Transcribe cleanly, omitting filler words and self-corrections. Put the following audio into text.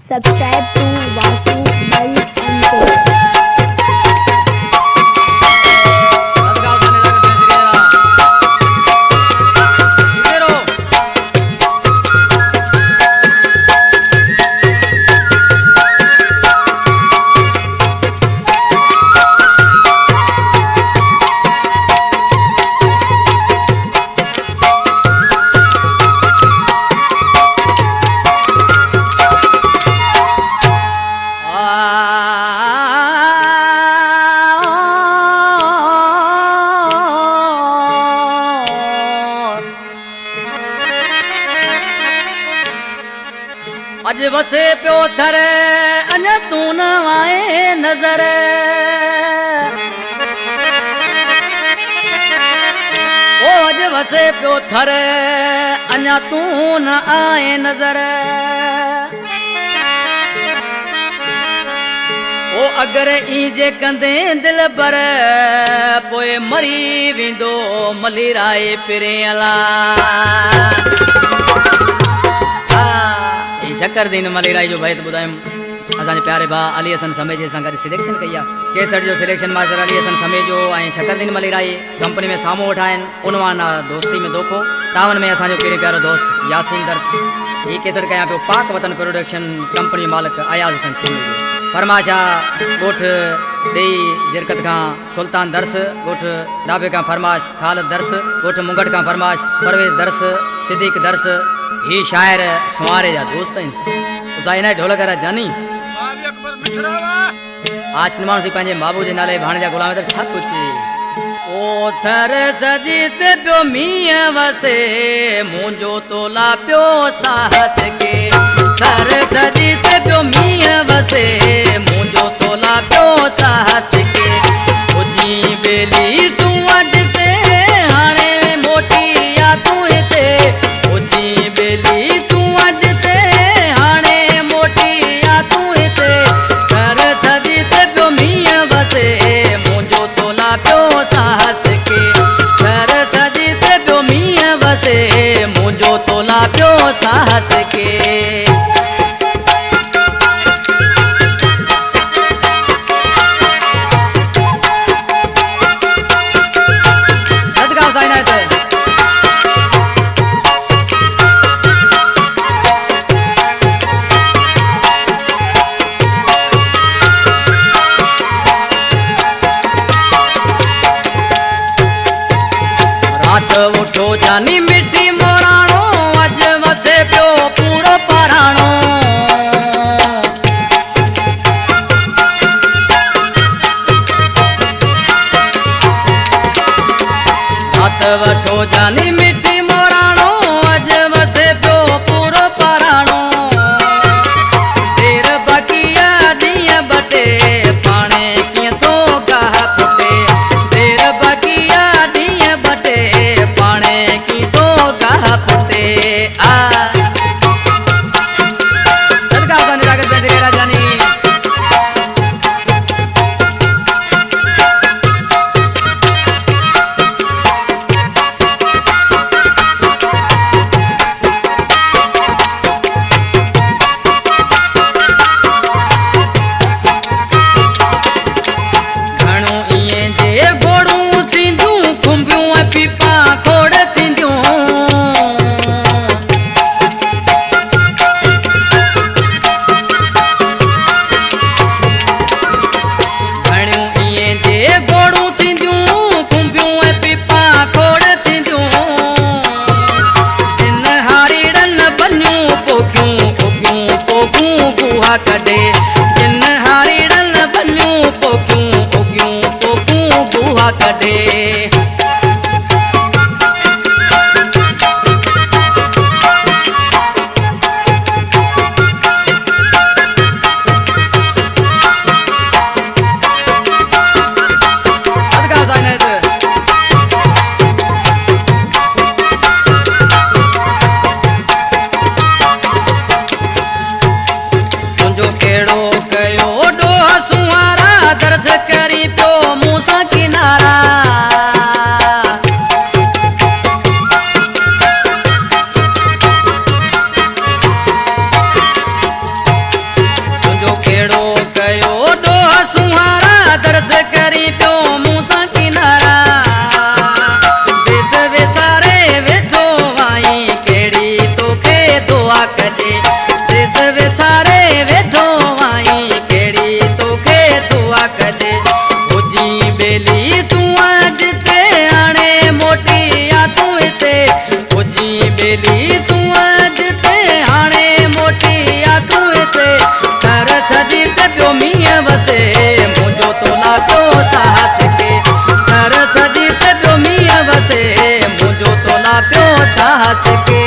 Subscribe to Vasu Bhai and अज वसे प्यो थर अञा तू न आए नजर ओ अज वसे प्यो थर अञा तू न आए नजर ओ अगर इंजे कंदे दिल बर पोए मरी विंदो मलिराए पिरे अला शक्कर दिन मलिराई जो भयत बुधायम असांजे प्यारे भा अली हसन समेज सां गॾु सिलेक्शन कई आहे केसर जो सिलेक्शन मास्टर अली हसन समेज जो ऐं शक्कर दिन मलिराई कंपनी में साम्हूं वठा आहिनि उनवान दोस्ती में दोखो तावन में असांजो पहिरें प्यारो दोस्त यासीन दर्स ही केसर कयां पियो पाक वतन प्रोडक्शन कंपनी मालिक अयाज हुसैन सिंह फरमाशा ॻोठ ॾेई जिरकत खां सुल्तान दर्स ॻोठ डाबे खां फरमाश ख़ालिद दर्स ॻोठ मुंगट खां फरमाश परवेज दर्स सिद्दीक दर्स ही शायर सुवारे जा दोस्त आहिनि उसाइना ढोलक वारा जानी आज के माण्हू पंहिंजे बाबू जे नाले भाणे जा गुलाम छा कुझु ओ थर सजीत पियो मींहं वसे मुंहिंजो तोला पियो साहस के थर सजीत पियो मींहं वसे मुंहिंजो तोला पियो साहस के तुंहिंजी बेली तूं अॼु ते हाणे मोटी या तूं हिते तुंहिंजी बेली तूं अॼु ते हाणे मोटी या तूं हिते थर सजीत पियो मींहं वसे मुंहिंजो तोला पियो साहस के थर सजीत पियो मींहं वसे मुंहिंजो तोला पियो साहस के उठो जानी मिठी मोराणो अज वसे पियो पूरो पराणो हाथ वठो जानी मिठी मोराणो अज वसे पियो पूरो पराणो देर बाकी ॾींहं बटे पाणे कीअं थो गाह फुटे देर बाकी ॾींहं बटे पाणे की तो गाह फुटे आ सरकार का निरागत बेदरे राजानी घणो इएं जे गोड़ू थींदियूं खुंबियूं ऐं पीपा खोड़ थींदियूं घणियूं इएं जे गोड़ू थींदियूं खुंबियूं ऐं पीपा खोड़ थींदियूं जिन हारीड़नि बनियूं पोखियूं उगियूं पोखूं गुहा कढे जिन हारीड़नि बनियूं पोखियूं उगियूं पोखूं गुहा कढे तुंहिंजो कहिड़ो कयो ॾोह सुहारा दर्द करी पियो मूं सां किनारा साहस के